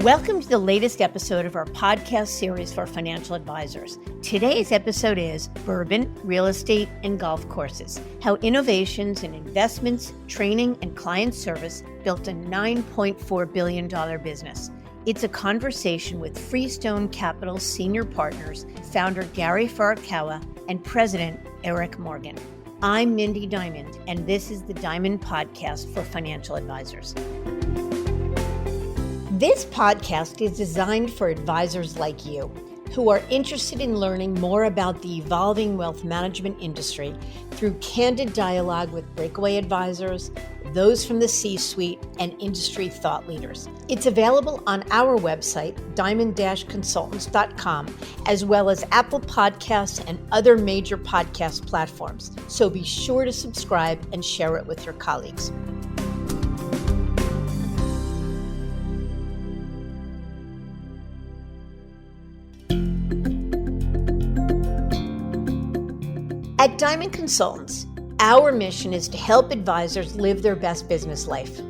Welcome to the latest episode of our podcast series for financial advisors. Today's episode is Bourbon, Real Estate, and Golf Courses, how innovations in investments, training, and client service built a $9.4 billion business. It's a conversation with Freestone Capital's senior partners, founder Gary Furukawa and president Erik Morgan. I'm Mindy Diamond, and this is the Diamond Podcast for financial advisors. This podcast is designed for advisors like you who are interested in learning more about the evolving wealth management industry through candid dialogue with breakaway advisors, those from the C-suite, and industry thought leaders. It's available on our website, diamond-consultants.com, as well as Apple Podcasts and other major podcast platforms. So be sure to subscribe and share it with your colleagues. At Diamond Consultants, our mission is to help advisors live their best business life.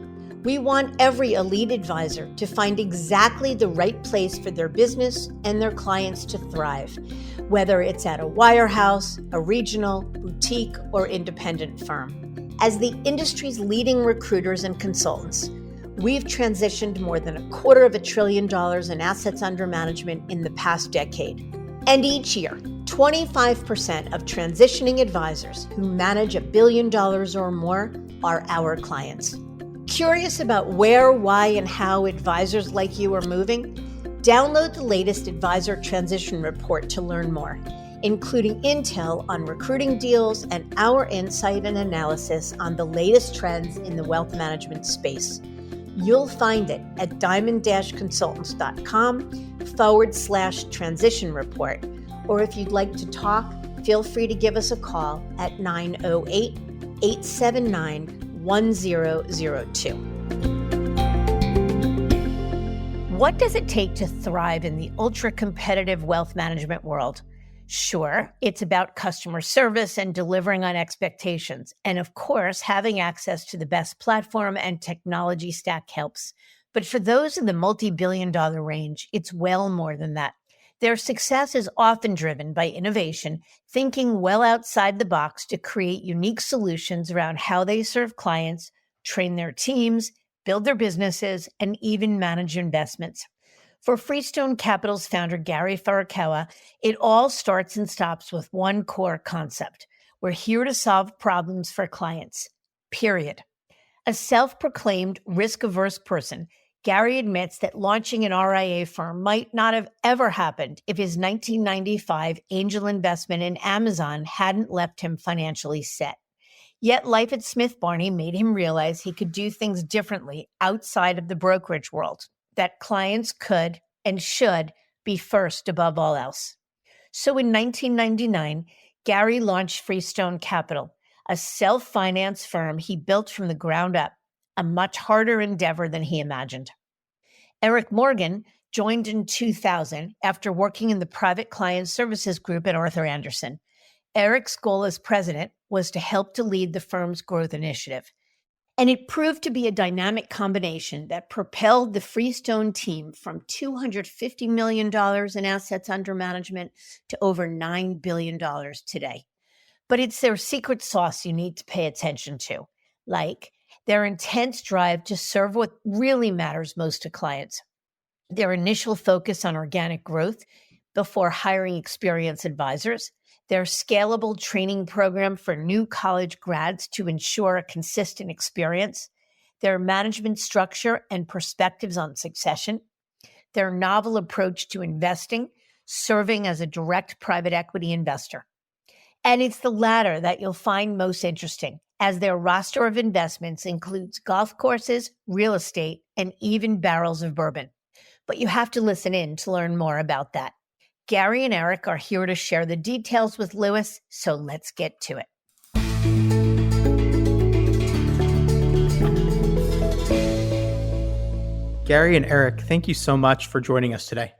We want every elite advisor to find exactly the right place for their business and their clients to thrive, whether it's at a wirehouse, a regional, boutique, or independent firm. As the industry's leading recruiters and consultants, we've transitioned more than $250 billion in assets under management in the past decade. And each year, 25% of transitioning advisors who manage $1 billion or more are our clients. Curious about where, why, and how advisors like you are moving? Download the latest Advisor Transition Report to learn more, including intel on recruiting deals and our insight and analysis on the latest trends in the wealth management space. You'll find it at diamond-consultants.com/transition report. Or if you'd like to talk, feel free to give us a call at 908-879-1002. What does it take to thrive in the ultra-competitive wealth management world? Sure, it's about customer service and delivering on expectations. And of course, having access to the best platform and technology stack helps. But for those in the multi-billion-dollar range, it's well more than that. Their success is often driven by innovation, thinking well outside the box to create unique solutions around how they serve clients, train their teams, build their businesses, and even manage investments. For Freestone Capital's founder, Gary Furukawa, it all starts and stops with one core concept. We're here to solve problems for clients, period. A self-proclaimed risk-averse person, Gary admits that launching an RIA firm might not have ever happened if his 1995 angel investment in Amazon hadn't left him financially set. Yet life at Smith Barney made him realize he could do things differently outside of the brokerage world, that clients could and should be first above all else. So in 1999, Gary launched Freestone Capital, a self-finance firm he built from the ground up, a much harder endeavor than he imagined. Erik Morgan joined in 2000 after working in the private client services group at Arthur Andersen. Erik's goal as president was to help to lead the firm's growth initiative. And it proved to be a dynamic combination that propelled the Freestone team from $250 million in assets under management to over $9 billion today. But it's their secret sauce you need to pay attention to, like their intense drive to serve what really matters most to clients, their initial focus on organic growth before hiring experienced advisors, their scalable training program for new college grads to ensure a consistent experience, their management structure and perspectives on succession, their novel approach to investing, serving as a direct private equity investor. And it's the latter that you'll find most interesting, as their roster of investments includes golf courses, real estate, and even barrels of bourbon. But you have to listen in to learn more about that. Gary and Erik are here to share the details with Lewis, so let's get to it. Gary and Erik, thank you so much for joining us today.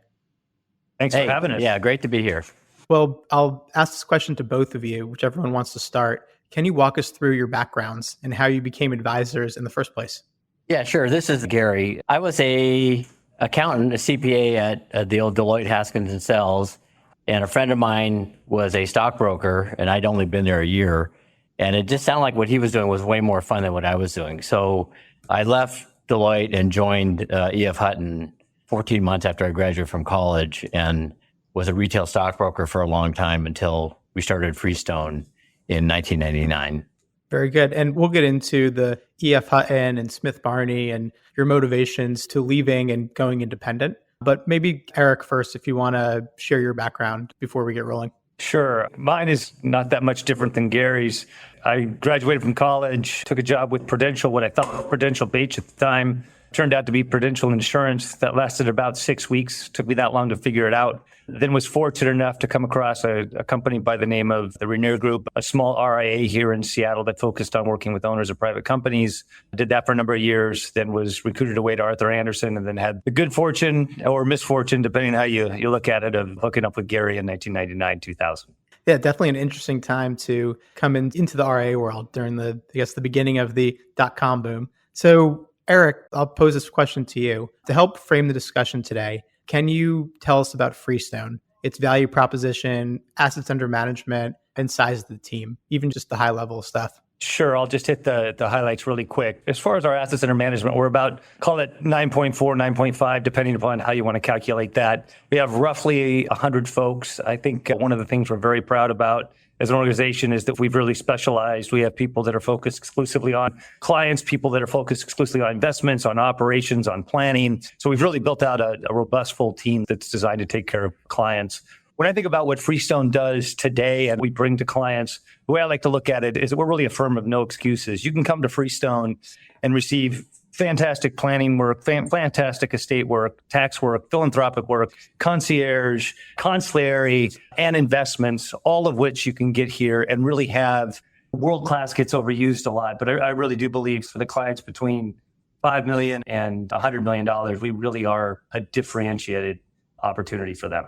Thanks for having us. Yeah, great to be here. Well, I'll ask this question to both of you, whichever one wants to start. Can you walk us through your backgrounds and how you became advisors in the first place? Yeah, sure. This is Gary. I was a accountant, a CPA at the old Deloitte Haskins and Sells, and a friend of mine was a stockbroker, and I'd only been there a year. And it just sounded like what he was doing was way more fun than what I was doing. So I left Deloitte and joined EF Hutton 14 months after I graduated from college, and was a retail stockbroker for a long time until we started Freestone in 1999. Very good. And we'll get into the EF Hutton and Smith Barney and your motivations to leaving and going independent. But maybe Erik first, if you want to share your background before we get rolling. Sure. Mine is not that much different than Gary's. I graduated from college, took a job with Prudential, what I thought was Prudential Beach at the time. Turned out to be Prudential Insurance. That lasted about 6 weeks. Took me that long to figure it out. Then was fortunate enough to come across a company by the name of the Rainier Group, a small RIA here in Seattle that focused on working with owners of private companies. Did that for a number of years, then was recruited away to Arthur Andersen, and then had the good fortune or misfortune, depending on how you look at it, of hooking up with Gary in 1999, 2000. Yeah, definitely an interesting time to come into the RIA world during the beginning of the .com boom. So Erik, I'll pose this question to you. To help frame the discussion today, can you tell us about Freestone, its value proposition, assets under management, and size of the team, even just the high level stuff? Sure. I'll just hit the highlights really quick. As far as our assets under management, we're about, call it 9.4, 9.5, depending upon how you want to calculate that. We have roughly 100 folks. I think one of the things we're very proud about as an organization is that we've really specialized. We have people that are focused exclusively on clients, people that are focused exclusively on investments, on operations, on planning. So we've really built out a robust full team that's designed to take care of clients. When I think about what Freestone does today and we bring to clients, the way I like to look at it is that we're really a firm of no excuses. You can come to Freestone and receive fantastic planning work, fantastic estate work, tax work, philanthropic work, concierge, consigliere, and investments, all of which you can get here and really have. World-class gets overused a lot, but I really do believe for the clients between $5 million and $100 million, we really are a differentiated opportunity for them.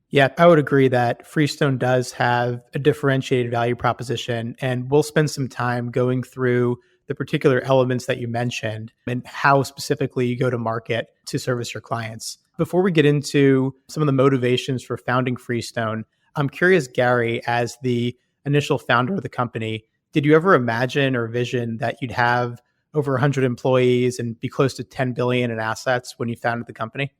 Yeah, I would agree that Freestone does have a differentiated value proposition, and we'll spend some time going through the particular elements that you mentioned and how specifically you go to market to service your clients. Before we get into some of the motivations for founding Freestone, I'm curious, Gary, as the initial founder of the company, did you ever imagine or vision that you'd have over 100 employees and be close to 10 billion in assets when you founded the company?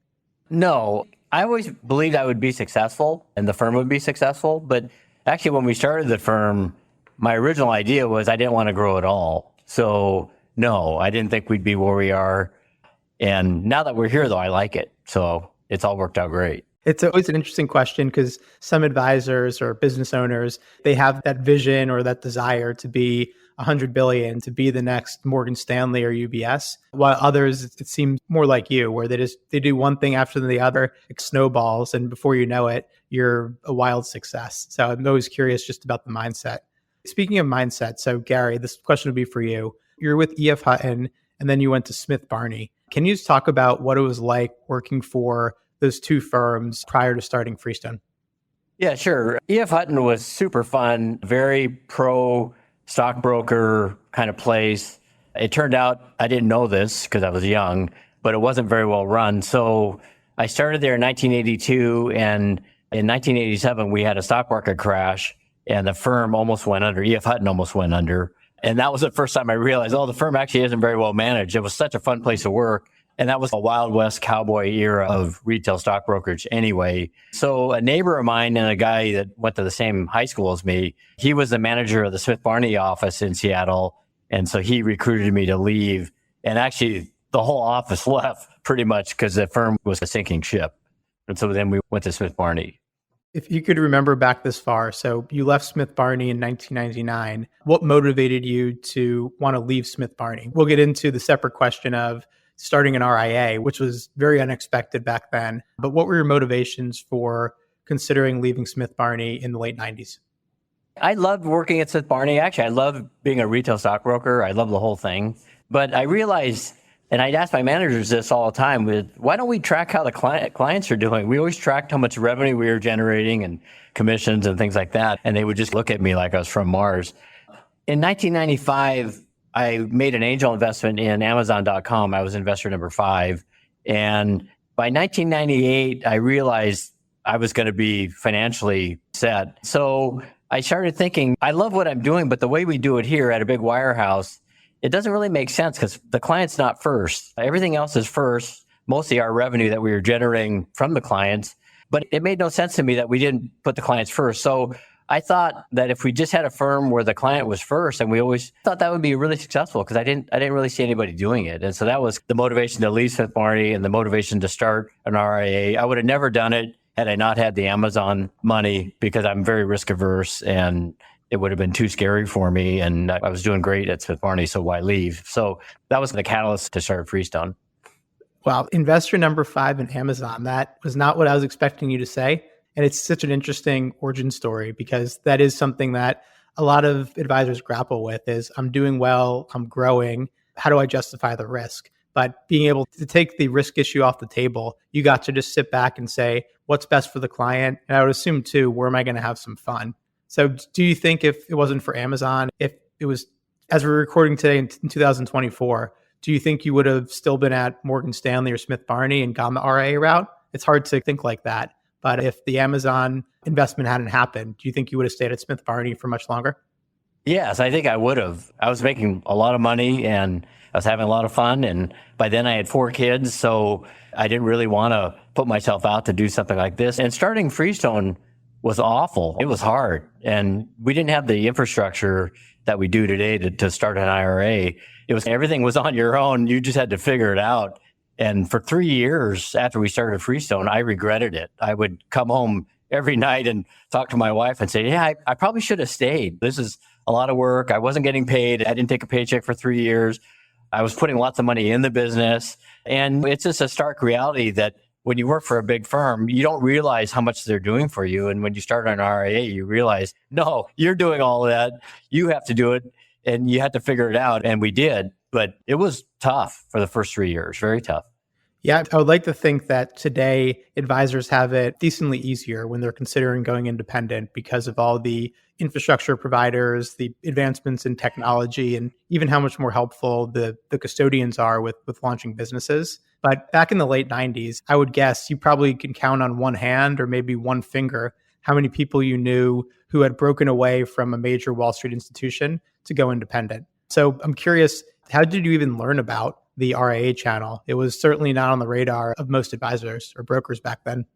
No, I always believed I would be successful and the firm would be successful. But actually, when we started the firm, my original idea was I didn't want to grow at all. So no, I didn't think we'd be where we are. And now that we're here, though, I like it. So it's all worked out great. It's always an interesting question because some advisors or business owners, they have that vision or that desire to be 100 billion, to be the next Morgan Stanley or UBS, while others, it seems more like you, where they do one thing after the other, it snowballs, and before you know it, you're a wild success. So I'm always curious just about the mindset. Speaking of mindset, so Gary, this question would be for you. You're with EF Hutton, and then you went to Smith Barney. Can you just talk about what it was like working for those two firms prior to starting Freestone? Yeah, sure. EF Hutton was super fun, very pro stockbroker kind of place. It turned out I didn't know this because I was young, but it wasn't very well run. So I started there in 1982, and in 1987, we had a stock market crash, and the firm almost went under. EF Hutton almost went under. And that was the first time I realized, the firm actually isn't very well managed. It was such a fun place to work. And that was a Wild West cowboy era of retail stock brokerage anyway. So a neighbor of mine and a guy that went to the same high school as me, he was the manager of the Smith Barney office in Seattle. And so he recruited me to leave. And actually, the whole office left pretty much because the firm was a sinking ship. And so then we went to Smith Barney. If you could remember back this far, so you left Smith Barney in 1999. What motivated you to want to leave Smith Barney? We'll get into the separate question of starting an RIA, which was very unexpected back then. But what were your motivations for considering leaving Smith Barney in the late 90s? I loved working at Smith Barney. Actually, I loved being a retail stockbroker. I love the whole thing. But I realized, and I'd ask my managers this all the time, why don't we track how the clients are doing? We always tracked how much revenue we were generating and commissions and things like that. And they would just look at me like I was from Mars. In 1995, I made an angel investment in Amazon.com. I was investor number 5. And By 1998, I realized I was going to be financially set. So I started thinking, I love what I'm doing, but the way we do it here at a big wirehouse, it doesn't really make sense because the client's not first. Everything else is first, mostly our revenue that we were generating from the clients. But it made no sense to me that we didn't put the clients first. So I thought that if we just had a firm where the client was first, and we always thought that would be really successful because I didn't really see anybody doing it. And so that was the motivation to leave Smith Barney and the motivation to start an RIA. I would have never done it had I not had the Amazon money because I'm very risk averse and it would have been too scary for me. And I was doing great at Smith Barney, so why leave? So that was the catalyst to start Freestone. Wow. Investor number 5 in Amazon. That was not what I was expecting you to say. And it's such an interesting origin story because that is something that a lot of advisors grapple with is I'm doing well, I'm growing. How do I justify the risk? But being able to take the risk issue off the table, you got to just sit back and say, what's best for the client? And I would assume too, where am I going to have some fun? So do you think if it wasn't for Amazon, if it was, as we're recording today in 2024, do you think you would have still been at Morgan Stanley or Smith Barney and gone the RIA route? It's hard to think like that. But if the Amazon investment hadn't happened, do you think you would have stayed at Smith Barney for much longer? Yes, I think I would have. I was making a lot of money and I was having a lot of fun. And by then I had 4 kids. So I didn't really want to put myself out to do something like this. And starting Freestone was awful. It was hard. And we didn't have the infrastructure that we do today to start an IRA. It was everything was on your own. You just had to figure it out. And for 3 years after we started Freestone, I regretted it. I would come home every night and talk to my wife and say, yeah, I probably should have stayed. This is a lot of work. I wasn't getting paid. I didn't take a paycheck for 3 years. I was putting lots of money in the business. And it's just a stark reality that when you work for a big firm, you don't realize how much they're doing for you. And when you start an RIA, you realize, no, you're doing all of that. You have to do it. And you had to figure it out. And we did. But it was tough for the first 3 years, very tough. Yeah, I would like to think that today advisors have it decently easier when they're considering going independent because of all the infrastructure providers, the advancements in technology, and even how much more helpful the custodians are with launching businesses. But back in the late 90s, I would guess you probably can count on one hand or maybe one finger how many people you knew who had broken away from a major Wall Street institution to go independent. So I'm curious, how did you even learn about the RIA channel? It was certainly not on the radar of most advisors or brokers back then.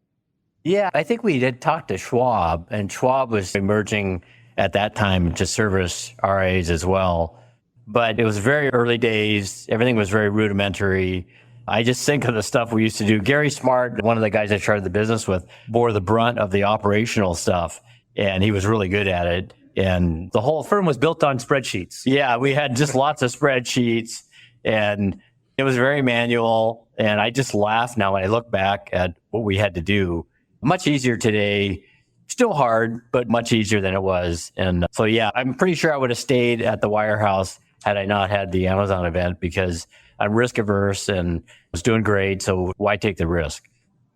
Yeah, I think we did talk to Schwab, and Schwab was emerging at that time to service RIAs as well. But it was very early days. Everything was very rudimentary. I just think of the stuff we used to do. Gary Smart, one of the guys I started the business with, bore the brunt of the operational stuff, and he was really good at it. And The whole firm was built on spreadsheets. yeah, we had just lots of spreadsheets, and it was very manual. And I just laugh now when I look back at what we had to do. Much easier today, still hard, but much easier than it was. And so, yeah, I'm pretty sure I would have stayed at the wirehouse had I not had the Amazon event because I'm risk averse and was doing great. So why take the risk?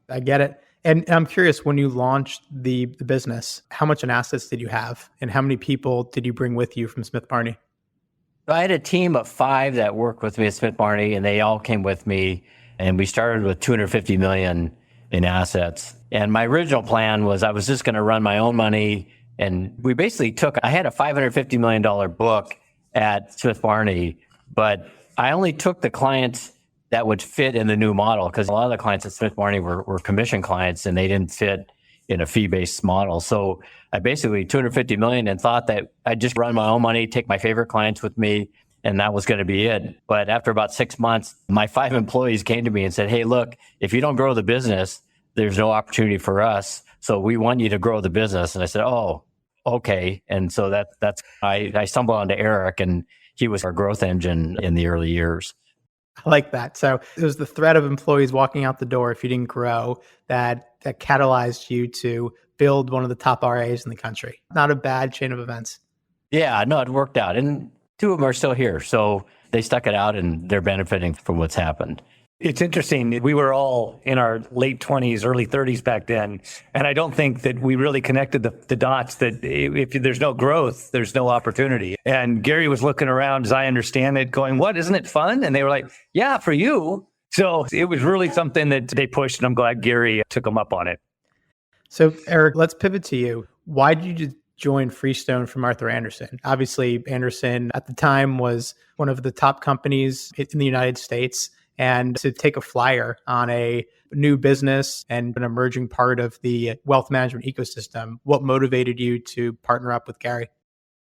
I get it. And I'm curious, when you launched the business, how much in assets did you have? And how many people did you bring with you from Smith Barney? I had a team of 5 that worked with me at Smith Barney, and they all came with me. And we started with $250 million in assets. And my original plan was I was just going to run my own money. And we basically I had a $550 million book at Smith Barney, but I only took the clients that would fit in the new model because a lot of the clients at Smith Barney were commission clients and they didn't fit in a fee-based model. So I basically $250 million and thought that I'd just run my own money, take my favorite clients with me, and that was going to be it. But after about 6 months, my 5 employees came to me and said, hey, look, if you don't grow the business, there's no opportunity for us. So we want you to grow the business. And I said, oh, okay. And so I stumbled onto Erik, and he was our growth engine in the early years. I like that. So it was the threat of employees walking out the door if you didn't grow that catalyzed you to build one of the top RAs in the country. Not a bad chain of events. Yeah, no, it worked out. And 2 of them are still here. So they stuck it out and they're benefiting from what's happened. It's interesting. We were all in our late 20s, early 30s back then. And I don't think that we really connected the dots that if there's no growth, there's no opportunity. And Gary was looking around, as I understand it, going, what, isn't it fun? And they were like, yeah, for you. So it was really something that they pushed, and I'm glad Gary took them up on it. So Erik, let's pivot to you. Why did you join Freestone from Arthur Andersen? Obviously, Andersen at the time was one of the top companies in the United States. And to take a flyer on a new business and an emerging part of the wealth management ecosystem, what motivated you to partner up with Gary?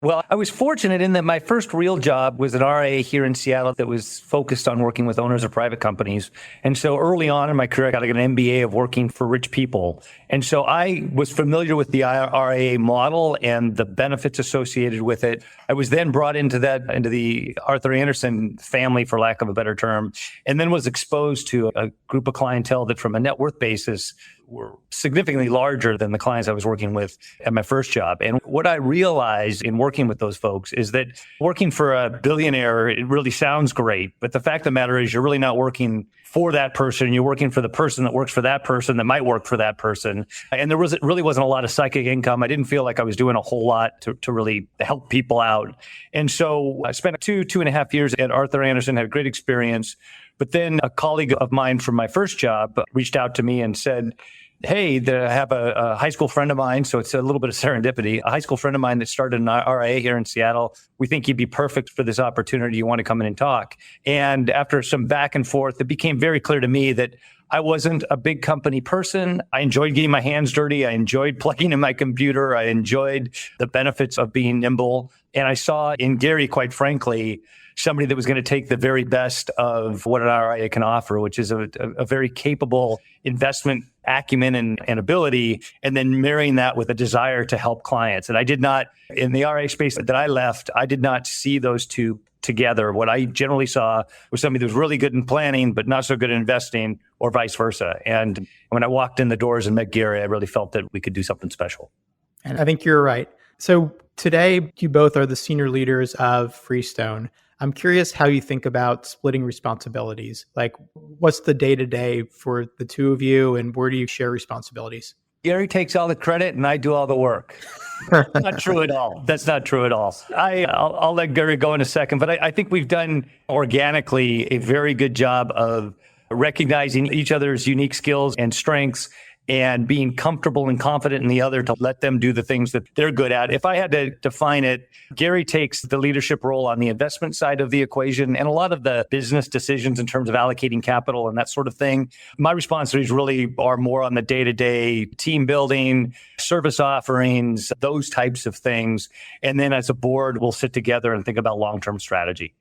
Well, I was fortunate in that my first real job was an RIA here in Seattle that was focused on working with owners of private companies. And so early on in my career, I got an MBA of working for rich people. And so I was familiar with the RIA model and the benefits associated with it. I was then brought into the Arthur Andersen family, for lack of a better term, and then was exposed to a group of clientele that from a net worth basis were significantly larger than the clients I was working with at my first job. And what I realized in working with those folks is that working for a billionaire, it really sounds great. But the fact of the matter is you're really not working for that person. You're working for the person that works for that person that might work for that person. And there really wasn't a lot of psychic income. I didn't feel like I was doing a whole lot to really help people out. And so I spent 2.5 years at Arthur Andersen, had a great experience. But then a colleague of mine from my first job reached out to me and said, hey, I have a high school friend of mine, so it's a little bit of serendipity, a high school friend of mine that started an RIA here in Seattle. We think you'd be perfect for this opportunity. You want to come in and talk? And after some back and forth, it became very clear to me that I wasn't a big company person. I enjoyed getting my hands dirty. I enjoyed plugging in my computer. I enjoyed the benefits of being nimble. And I saw in Gary, quite frankly, somebody that was going to take the very best of what an RIA can offer, which is a very capable investment acumen and ability, and then marrying that with a desire to help clients. And I did not, in the RIA space that I left, I did not see those two together. What I generally saw was somebody that was really good in planning, but not so good at investing, or vice versa. And when I walked in the doors and met Gary, I really felt that we could do something special. And I think you're right. So today, you both are the senior leaders of Freestone. I'm curious how you think about splitting responsibilities. Like, what's the day-to-day for the two of you, and where do you share responsibilities? Gary takes all the credit and I do all the work. Not true at all. That's not true at all. I'll let Gary go in a second, but I think we've done organically a very good job of recognizing each other's unique skills and strengths and being comfortable and confident in the other to let them do the things that they're good at. If I had to define it, Gary takes the leadership role on the investment side of the equation and a lot of the business decisions in terms of allocating capital and that sort of thing. My responsibilities really are more on the day-to-day team building, service offerings, those types of things. And then as a board, we'll sit together and think about long-term strategy.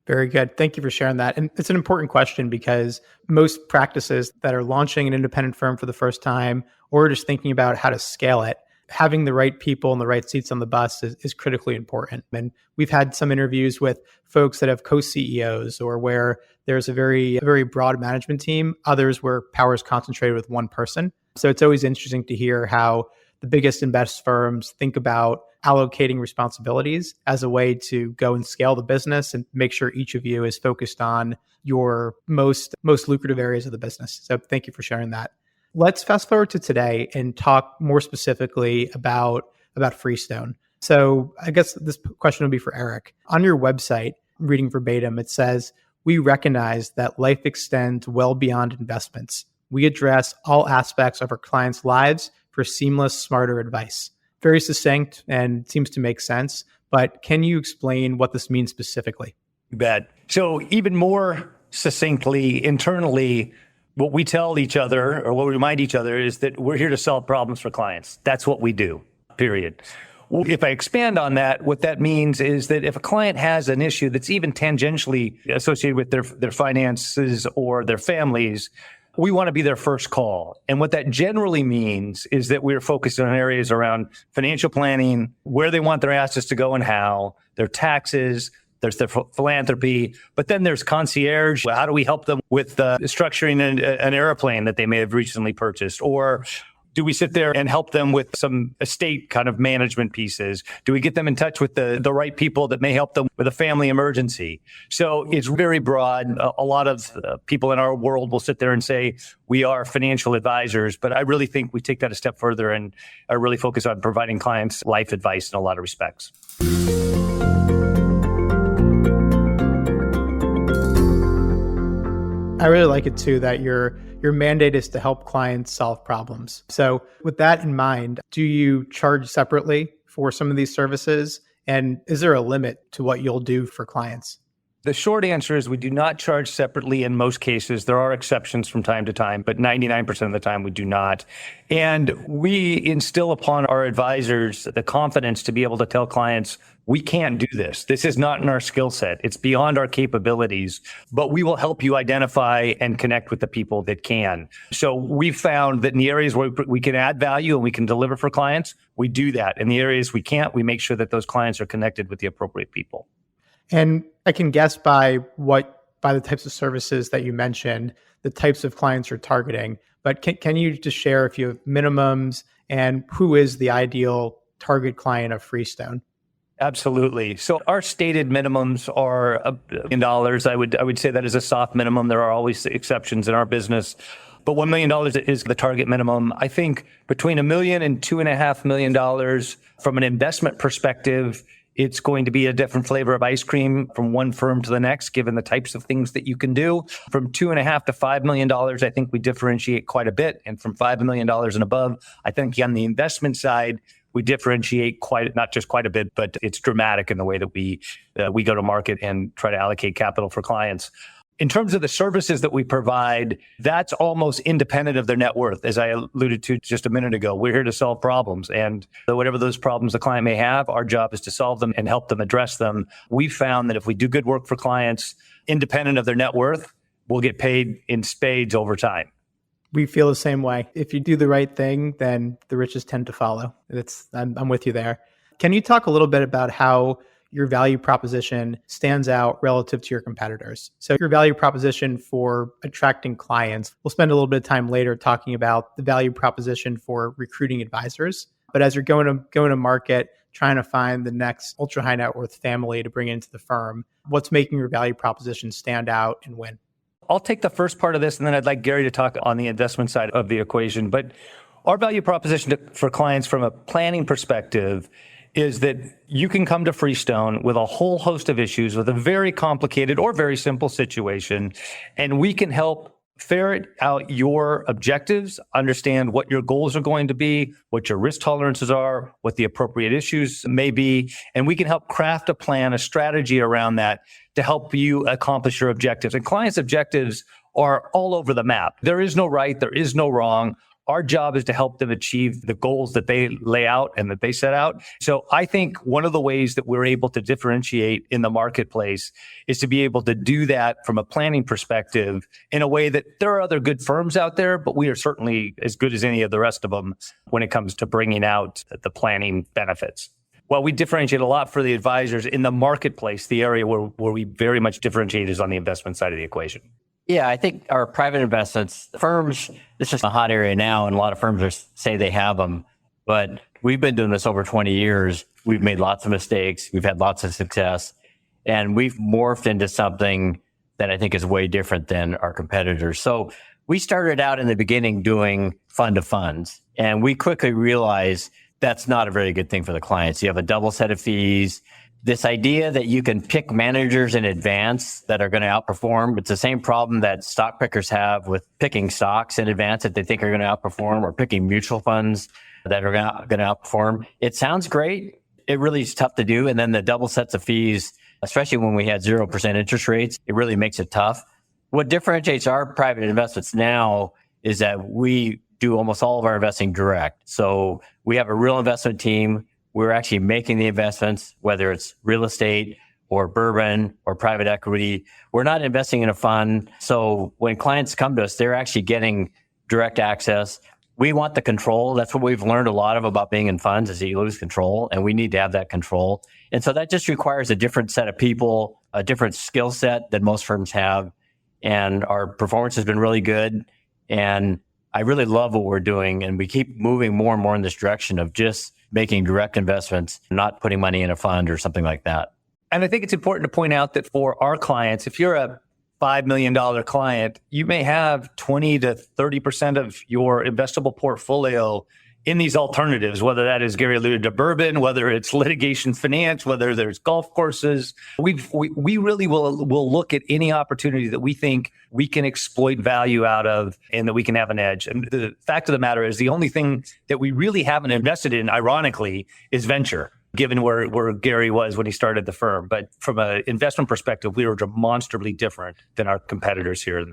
Very good. Thank you for sharing that. And it's an important question because most practices that are launching an independent firm for the first time or just thinking about how to scale it, having the right people and the right seats on the bus is critically important. And we've had some interviews with folks that have co-CEOs or where there's a very broad management team, others where power is concentrated with one person. So it's always interesting to hear how the biggest and best firms think about allocating responsibilities as a way to go and scale the business and make sure each of you is focused on your most lucrative areas of the business. So thank you for sharing that. Let's fast forward to today and talk more specifically about Freestone. So I guess this question will be for Erik. On your website, reading verbatim, it says, "We recognize that life extends well beyond investments. We address all aspects of our clients' lives for seamless, smarter advice." Very succinct and seems to make sense, but can you explain what this means specifically? You bet. So even more succinctly, internally, what we tell each other or what we remind each other is that we're here to solve problems for clients. That's what we do, period. If I expand on that, what that means is that if a client has an issue that's even tangentially associated with their finances or their families, we want to be their first call. And what that generally means is that we're focused on areas around financial planning, where they want their assets to go and how, their taxes, there's their philanthropy, but then there's concierge. How do we help them with structuring an airplane that they may have recently purchased? Or do we sit there and help them with some estate kind of management pieces? Do we get them in touch with the right people that may help them with a family emergency? So it's very broad. A lot of people in our world will sit there and say, we are financial advisors, but I really think we take that a step further and are really focused on providing clients life advice in a lot of respects. I really like it too that your mandate is to help clients solve problems. So with that in mind, do you charge separately for some of these services? And is there a limit to what you'll do for clients? The short answer is we do not charge separately in most cases. There are exceptions from time to time, but 99% of the time we do not. And we instill upon our advisors the confidence to be able to tell clients, we can't do this. This is not in our skill set. It's beyond our capabilities, but we will help you identify and connect with the people that can. So we've found that in the areas where we can add value and we can deliver for clients, we do that. In the areas we can't, we make sure that those clients are connected with the appropriate people. And I can guess by the types of services that you mentioned, the types of clients you're targeting. But can you just share if you have minimums and who is the ideal target client of Freestone? Absolutely. So our stated minimums are $1 million. I would say that is a soft minimum. There are always exceptions in our business, but $1 million is the target minimum. I think between $1 million and $2.5 million from an investment perspective, it's going to be a different flavor of ice cream from one firm to the next, given the types of things that you can do. From $2.5 to $5 million, I think we differentiate quite a bit. And from $5 million and above, I think on the investment side, we differentiate not just quite a bit, but it's dramatic in the way that we go to market and try to allocate capital for clients. In terms of the services that we provide, that's almost independent of their net worth. As I alluded to just a minute ago, we're here to solve problems. And whatever those problems the client may have, our job is to solve them and help them address them. We've found that if we do good work for clients, independent of their net worth, we'll get paid in spades over time. We feel the same way. If you do the right thing, then the riches tend to follow. I'm with you there. Can you talk a little bit about how your value proposition stands out relative to your competitors? So your value proposition for attracting clients, we'll spend a little bit of time later talking about the value proposition for recruiting advisors. But as you're going to market, trying to find the next ultra high net worth family to bring into the firm, what's making your value proposition stand out and win? I'll take the first part of this, and then I'd like Gary to talk on the investment side of the equation. But our value proposition for clients from a planning perspective is that you can come to Freestone with a whole host of issues with a very complicated or very simple situation, and we can help ferret out your objectives, understand what your goals are going to be, what your risk tolerances are, what the appropriate issues may be, and we can help craft a plan, a strategy around that to help you accomplish your objectives. And clients' objectives are all over the map. There is no right, there is no wrong. Our job is to help them achieve the goals that they lay out and that they set out. So I think one of the ways that we're able to differentiate in the marketplace is to be able to do that from a planning perspective in a way that there are other good firms out there, but we are certainly as good as any of the rest of them when it comes to bringing out the planning benefits. Well, we differentiate a lot for the advisors in the marketplace. The area where we very much differentiate is on the investment side of the equation. Yeah, I think our private investments, firms, this is a hot area now, and a lot of firms say they have them, but we've been doing this over 20 years. We've made lots of mistakes. We've had lots of success, and we've morphed into something that I think is way different than our competitors. So we started out in the beginning doing fund of funds, and we quickly realized that's not a very good thing for the clients. You have a double set of fees. This idea that you can pick managers in advance that are going to outperform, it's the same problem that stock pickers have with picking stocks in advance that they think are going to outperform, or picking mutual funds that are going to outperform. It sounds great. It really is tough to do. And then the double sets of fees, especially when we had 0% interest rates, it really makes it tough. What differentiates our private investments now is that we do almost all of our investing direct. So we have a real investment team. We're actually making the investments, whether it's real estate or Bourbon or private equity. We're not investing in a fund. So when clients come to us, they're actually getting direct access. We want the control. That's what we've learned a lot about being in funds, is that you lose control, and we need to have that control. And so that just requires a different set of people, a different skill set than most firms have. And our performance has been really good. And I really love what we're doing. And we keep moving more and more in this direction of just making direct investments, not putting money in a fund or something like that. And I think it's important to point out that for our clients, if you're a $5 million client, you may have 20 to 30% of your investable portfolio in these alternatives, whether that is, Gary alluded to, bourbon, whether it's litigation finance, whether there's golf courses. We really will look at any opportunity that we think we can exploit value out of and that we can have an edge. And the fact of the matter is the only thing that we really haven't invested in, ironically, is venture, given where Gary was when he started the firm. But from an investment perspective, we were demonstrably different than our competitors here on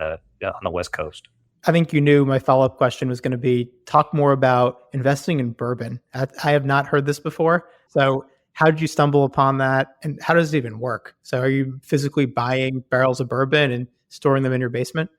the West Coast. I think you knew my follow-up question was going to be talk more about investing in bourbon. I have not heard this before. So how did you stumble upon that? And how does it even work? So are you physically buying barrels of bourbon and storing them in your basement?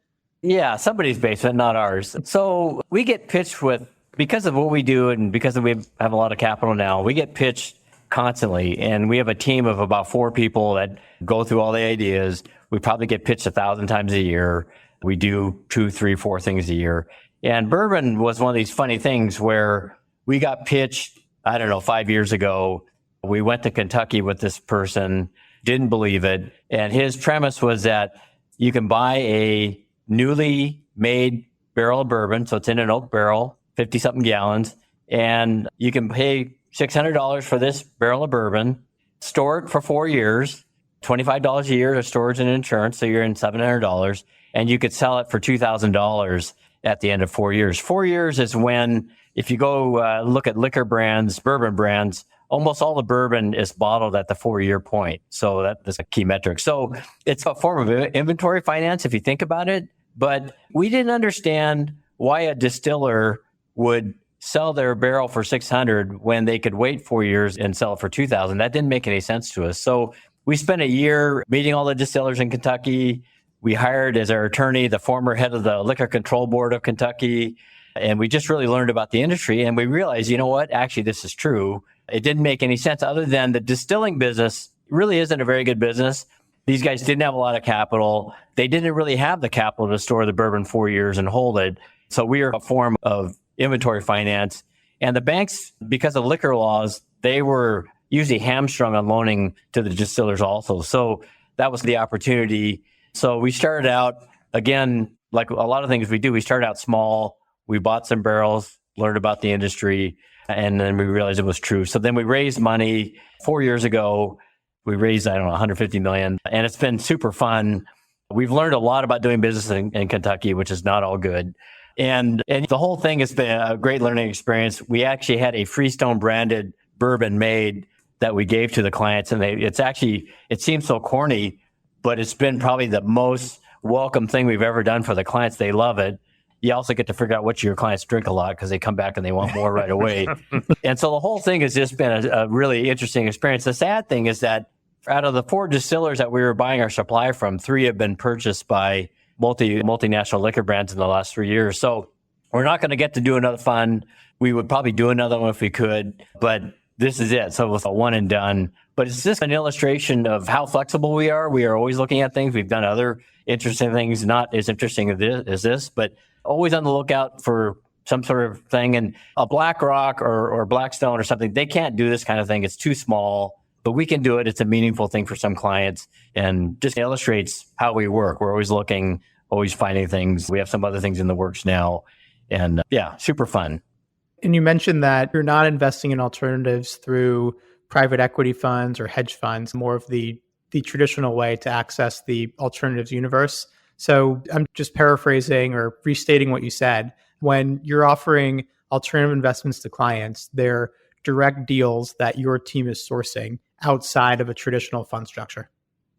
Yeah, somebody's basement, not ours. So we get pitched with, because of what we do and because we have a lot of capital now, we get pitched constantly. And we have a team of about 4 people that go through all the ideas. We probably get pitched 1,000 times a year. We do 2, 3, 4 things a year. And bourbon was one of these funny things where we got pitched, 5 years ago. We went to Kentucky with this person, didn't believe it. And his premise was that you can buy a newly made barrel of bourbon. So it's in an oak barrel, 50 something gallons. And you can pay $600 for this barrel of bourbon, store it for 4 years, $25 a year to storage and insurance. So you're in $700. And you could sell it for $2,000 at the end of 4 years. 4 years is when, if you go look at liquor brands, bourbon brands, almost all the bourbon is bottled at the 4-year point. So that's a key metric. So it's a form of inventory finance if you think about it. But we didn't understand why a distiller would sell their barrel for $600 when they could wait 4 years and sell it for $2,000. That didn't make any sense to us. So we spent a year meeting all the distillers in Kentucky. We hired as our attorney the former head of the Liquor Control Board of Kentucky. And we just really learned about the industry. And we realized, you know what? Actually, this is true. It didn't make any sense other than the distilling business really isn't a very good business. These guys didn't have a lot of capital. They didn't really have the capital to store the bourbon 4 years and hold it. So we are a form of inventory finance. And the banks, because of liquor laws, they were usually hamstrung on loaning to the distillers also. So that was the opportunity. So we started out, again, like a lot of things we do, we started out small. We bought some barrels, learned about the industry, and then we realized it was true. So then we raised money 4 years ago. We raised, $150 million, and it's been super fun. We've learned a lot about doing business in Kentucky, which is not all good. And the whole thing has been a great learning experience. We actually had a Freestone branded bourbon made that we gave to the clients. And it seems so corny, but it's been probably the most welcome thing we've ever done for the clients. They love it. You also get to figure out what your clients drink a lot because they come back and they want more right away. And so the whole thing has just been a really interesting experience. The sad thing is that out of the 4 distillers that we were buying our supply from, 3 have been purchased by multinational liquor brands in the last 3 years. So we're not going to get to do another fund. We would probably do another one if we could, but this is it. So it was a one and done. But it's just an illustration of how flexible we are. We are always looking at things. We've done other interesting things, not as interesting as this, but always on the lookout for some sort of thing. And a BlackRock or Blackstone or something, they can't do this kind of thing. It's too small, but we can do it. It's a meaningful thing for some clients and just illustrates how we work. We're always looking, always finding things. We have some other things in the works now. And super fun. And you mentioned that you're not investing in alternatives through private equity funds or hedge funds, more of the traditional way to access the alternatives universe. So I'm just paraphrasing or restating what you said. When you're offering alternative investments to clients, they're direct deals that your team is sourcing outside of a traditional fund structure.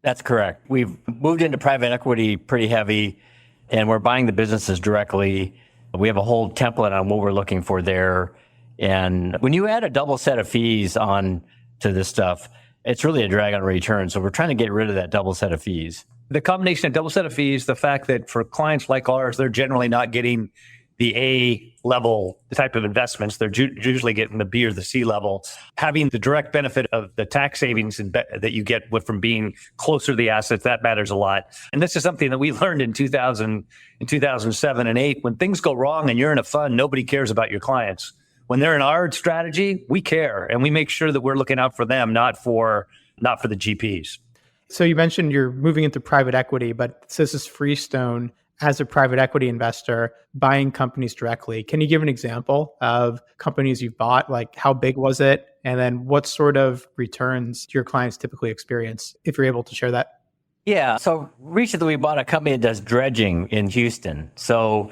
That's correct. We've moved into private equity pretty heavy, and we're buying the businesses directly. We have a whole template on what we're looking for there. And when you add a double set of fees on to this stuff, it's really a drag on return. So we're trying to get rid of that double set of fees. The combination of double set of fees, the fact that for clients like ours, they're generally not getting the A level type of investments. They're usually getting the B or the C level. Having the direct benefit of the tax savings that you get from being closer to the assets, that matters a lot. And this is something that we learned in 2007 and 8. When things go wrong and you're in a fund, nobody cares about your clients. When they're in our strategy, we care and we make sure that we're looking out for them, not for the GPs. So you mentioned you're moving into private equity, but this is Freestone. as a private equity investor buying companies directly. Can you give an example of companies you've bought? Like how big was it? And then what sort of returns do your clients typically experience if you're able to share that? Yeah. So recently we bought a company that does dredging in Houston. So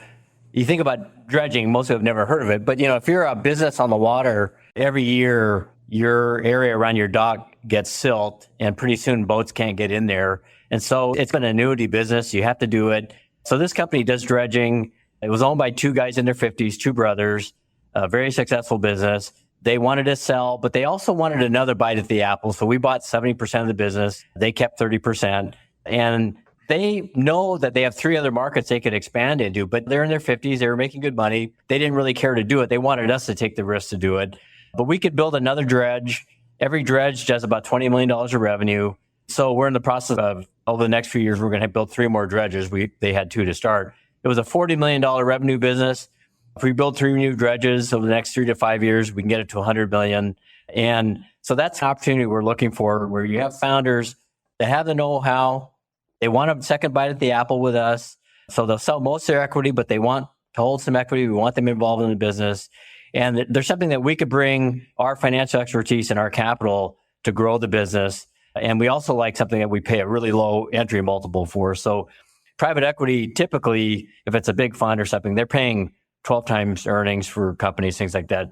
you think about dredging, most people have never heard of it. But, if you're a business on the water, every year your area around your dock gets silt and pretty soon boats can't get in there. And so it's an annuity business. You have to do it. So this company does dredging. It was owned by two guys in their 50s, two brothers, a very successful business. They wanted to sell, but they also wanted another bite at the apple. So we bought 70% of the business. They kept 30%. And they know that they have three other markets they could expand into, but they're in their 50s. They were making good money. They didn't really care to do it. They wanted us to take the risk to do it. But we could build another dredge. Every dredge does about $20 million of revenue. So we're in the process of, over the next few years, we're going to build three more dredges. They had two to start. It was a $40 million revenue business. If we build three new dredges over the next 3 to 5 years, we can get it to $100 million. And so that's an opportunity we're looking for, where you have founders that have the know-how. They want a second bite at the apple with us. So they'll sell most of their equity, but they want to hold some equity. We want them involved in the business. And there's something that we could bring our financial expertise and our capital to grow the business. And we also like something that we pay a really low entry multiple for. So private equity, typically, if it's a big fund or something, they're paying 12 times earnings for companies, things like that.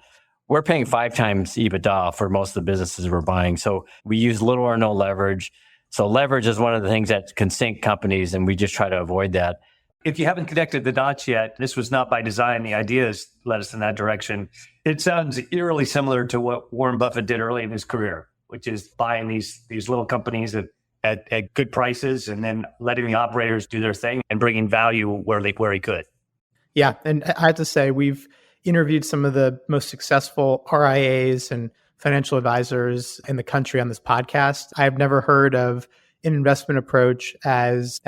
We're paying 5 times EBITDA for most of the businesses we're buying. So we use little or no leverage. So leverage is one of the things that can sink companies, and we just try to avoid that. If you haven't connected the dots yet, this was not by design. The ideas led us in that direction. It sounds eerily similar to what Warren Buffett did early in his career, which is buying these little companies at good prices and then letting the operators do their thing and bringing value where he could. Yeah. And I have to say, we've interviewed some of the most successful RIAs and financial advisors in the country on this podcast. I've never heard of an investment approach as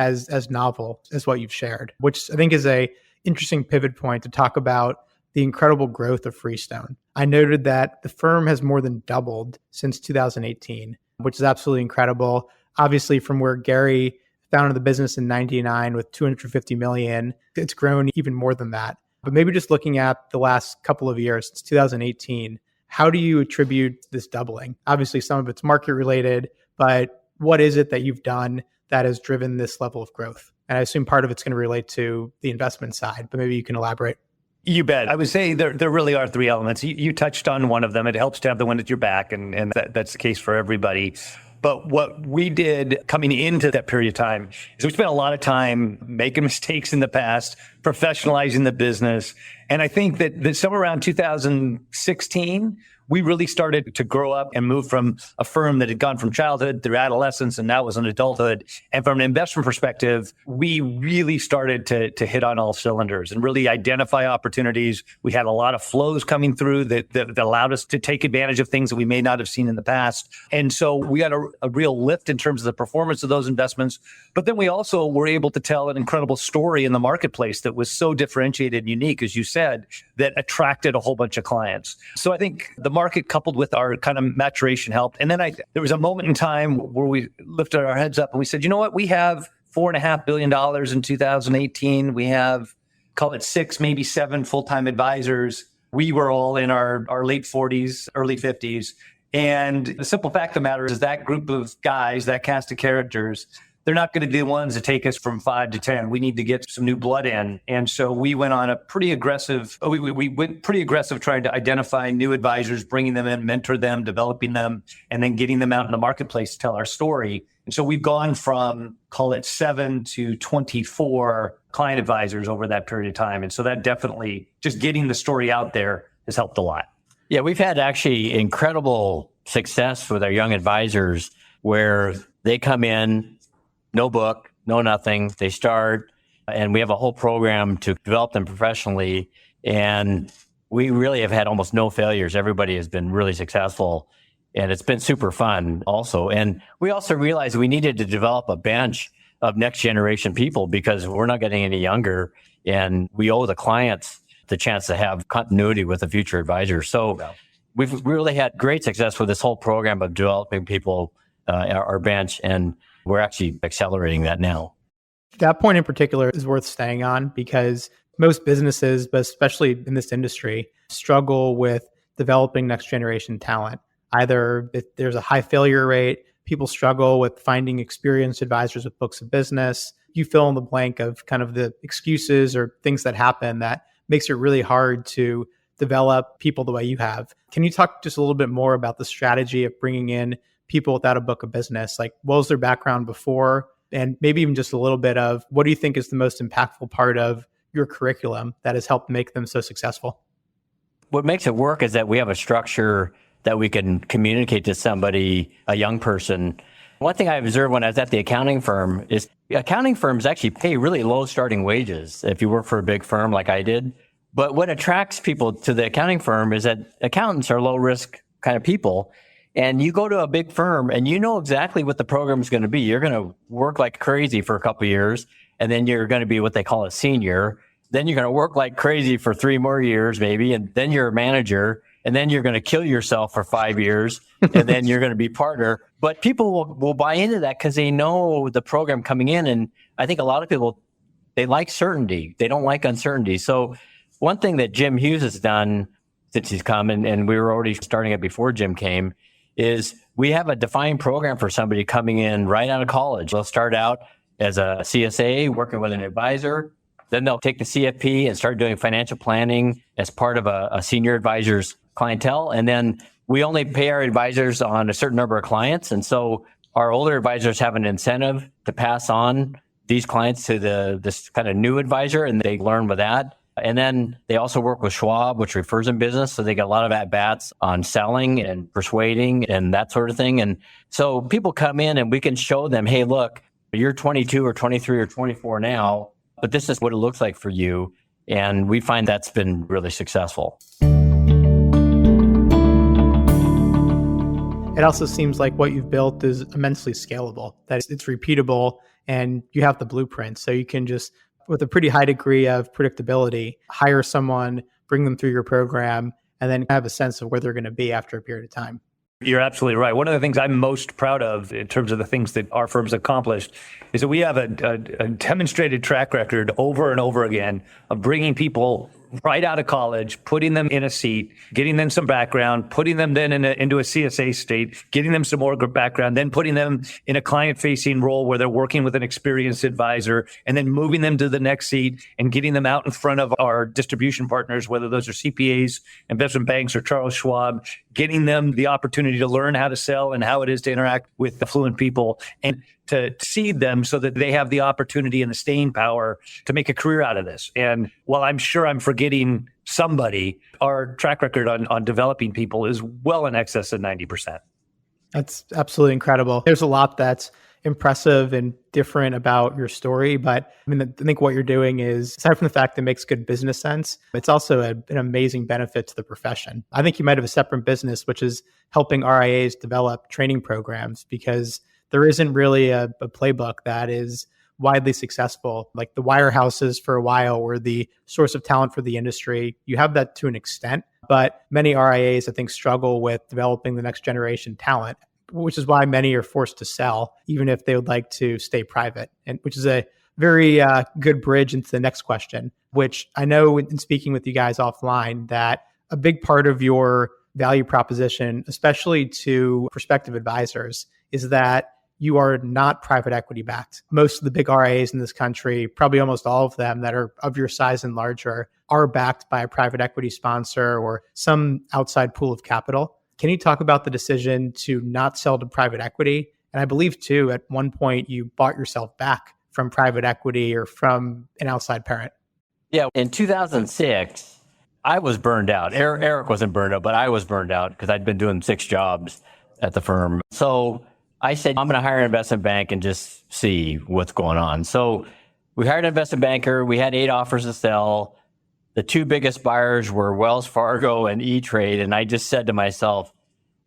novel as what you've shared, which I think is a interesting pivot point to talk about the incredible growth of Freestone. I noted that the firm has more than doubled since 2018, which is absolutely incredible. Obviously, from where Gary founded the business in 99 with 250 million, it's grown even more than that. But maybe just looking at the last couple of years, since 2018, how do you attribute this doubling? Obviously, some of it's market related, but what is it that you've done that has driven this level of growth? And I assume part of it's going to relate to the investment side, but maybe you can elaborate. You bet. I would say there really are three elements. You touched on one of them. It helps to have the wind at your back, and that's the case for everybody. But what we did coming into that period of time is we spent a lot of time making mistakes in the past, professionalizing the business. And I think that somewhere around 2016, we really started to grow up and move from a firm that had gone from childhood through adolescence and now was in adulthood. And from an investment perspective, we really started to hit on all cylinders and really identify opportunities. We had a lot of flows coming through that allowed us to take advantage of things that we may not have seen in the past. And so we got a real lift in terms of the performance of those investments. But then we also were able to tell an incredible story in the marketplace that was so differentiated and unique, as you said, that attracted a whole bunch of clients. So I think the market coupled with our kind of maturation helped. And then there was a moment in time where we lifted our heads up and we said, you know what, we have $4.5 billion in 2018. We have, call it 6, maybe 7 full-time advisors. We were all in our late 40s, early 50s. And the simple fact of the matter is that group of guys, that cast of characters, they're not going to be the ones that take us from 5 to 10. We need to get some new blood in. And so we went on a pretty aggressive, we went pretty aggressive trying to identify new advisors, bringing them in, mentor them, developing them, and then getting them out in the marketplace to tell our story. And so we've gone from, call it 7 to 24 client advisors over that period of time. And so that definitely, just getting the story out there has helped a lot. Yeah, we've had actually incredible success with our young advisors where they come in, no book, no nothing. They start, and we have a whole program to develop them professionally. And we really have had almost no failures. Everybody has been really successful, and it's been super fun also. And we also realized we needed to develop a bench of next generation people because we're not getting any younger, and we owe the clients the chance to have continuity with the future advisors. So we've really had great success with this whole program of developing people, our bench, and we're actually accelerating that now. That point in particular is worth staying on because most businesses, but especially in this industry, struggle with developing next generation talent. Either there's a high failure rate, people struggle with finding experienced advisors with books of business. You fill in the blank of kind of the excuses or things that happen that makes it really hard to develop people the way you have. Can you talk just a little bit more about the strategy of bringing in people without a book of business? Like, what was their background before? And maybe even just a little bit of what do you think is the most impactful part of your curriculum that has helped make them so successful? What makes it work is that we have a structure that we can communicate to somebody, a young person. One thing I observed when I was at the accounting firm is accounting firms actually pay really low starting wages if you work for a big firm like I did. But what attracts people to the accounting firm is that accountants are low risk kind of people. And you go to a big firm and you know exactly what the program is going to be. You're going to work like crazy for a couple of years, and then you're going to be what they call a senior. Then you're going to work like crazy for 3 more years, maybe, and then you're a manager, and then you're going to kill yourself for 5 years, and then you're going to be partner. But people will buy into that because they know the program coming in. And I think a lot of people, they like certainty. They don't like uncertainty. So one thing that Jim Hughes has done since he's come, and we were already starting it before Jim came, is we have a defined program for somebody coming in right out of college. They'll start out as a CSA, working with an advisor. Then they'll take the CFP and start doing financial planning as part of a senior advisor's clientele. And then we only pay our advisors on a certain number of clients. And so our older advisors have an incentive to pass on these clients to this kind of new advisor, and they learn with that. And then they also work with Schwab, which refers them business. So they get a lot of at-bats on selling and persuading and that sort of thing. And so people come in and we can show them, hey, look, you're 22 or 23 or 24 now, but this is what it looks like for you. And we find that's been really successful. It also seems like what you've built is immensely scalable, that it's repeatable and you have the blueprint. So you can just, with a pretty high degree of predictability, hire someone, bring them through your program, and then have a sense of where they're going to be after a period of time. You're absolutely right. One of the things I'm most proud of in terms of the things that our firm's accomplished is that we have a demonstrated track record over and over again of bringing people right out of college, putting them in a seat, getting them some background, putting them then into a CSA state, getting them some more background, then putting them in a client-facing role where they're working with an experienced advisor, and then moving them to the next seat and getting them out in front of our distribution partners, whether those are CPAs, investment banks, or Charles Schwab, getting them the opportunity to learn how to sell and how it is to interact with affluent people, and to seed them so that they have the opportunity and the staying power to make a career out of this. And while I'm sure I'm forgetting somebody, our track record on developing people is well in excess of 90%. That's absolutely incredible. There's a lot that's impressive and different about your story, but I mean, I think what you're doing is, aside from the fact that it makes good business sense, it's also an amazing benefit to the profession. I think you might have a separate business, which is helping RIAs develop training programs, because there isn't really a playbook that is widely successful. Like the wirehouses for a while were the source of talent for the industry. You have that to an extent, but many RIAs, I think, struggle with developing the next generation talent, which is why many are forced to sell, even if they would like to stay private, and which is a very good bridge into the next question, which I know in speaking with you guys offline that a big part of your value proposition, especially to prospective advisors, is that you are not private equity backed. Most of the big RIAs in this country, probably almost all of them that are of your size and larger, are backed by a private equity sponsor or some outside pool of capital. Can you talk about the decision to not sell to private equity? And I believe too, at one point you bought yourself back from private equity or from an outside parent. Yeah, in 2006, I was burned out. Erik wasn't burned out, but I was burned out because I'd been doing 6 jobs at the firm. So I said, I'm going to hire an investment bank and just see what's going on. So we hired an investment banker. We had 8 offers to sell. The 2 biggest buyers were Wells Fargo and E-Trade. And I just said to myself,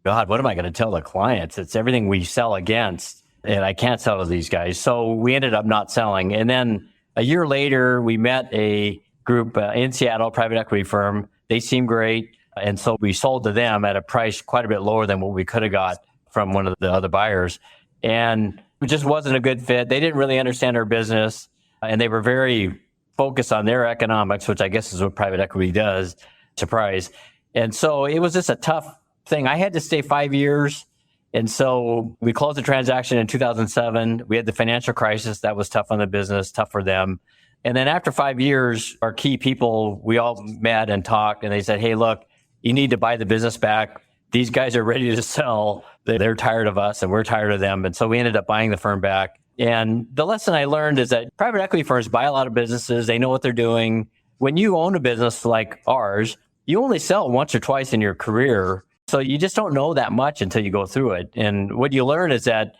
God, what am I going to tell the clients? It's everything we sell against, and I can't sell to these guys. So we ended up not selling. And then a year later, we met a group in Seattle, private equity firm. They seemed great. And so we sold to them at a price quite a bit lower than what we could have got from one of the other buyers. And it just wasn't a good fit. They didn't really understand our business. And they were very focused on their economics, which I guess is what private equity does. Surprise. And so it was just a tough thing. I had to stay 5 years. And so we closed the transaction in 2007. We had the financial crisis. That was tough on the business, tough for them. And then after 5 years, our key people, we all met and talked, and they said, hey, look, you need to buy the business back. These guys are ready to sell. They're tired of us and we're tired of them. And so we ended up buying the firm back. And the lesson I learned is that private equity firms buy a lot of businesses. They know what they're doing. When you own a business like ours, you only sell once or twice in your career. So you just don't know that much until you go through it. And what you learn is that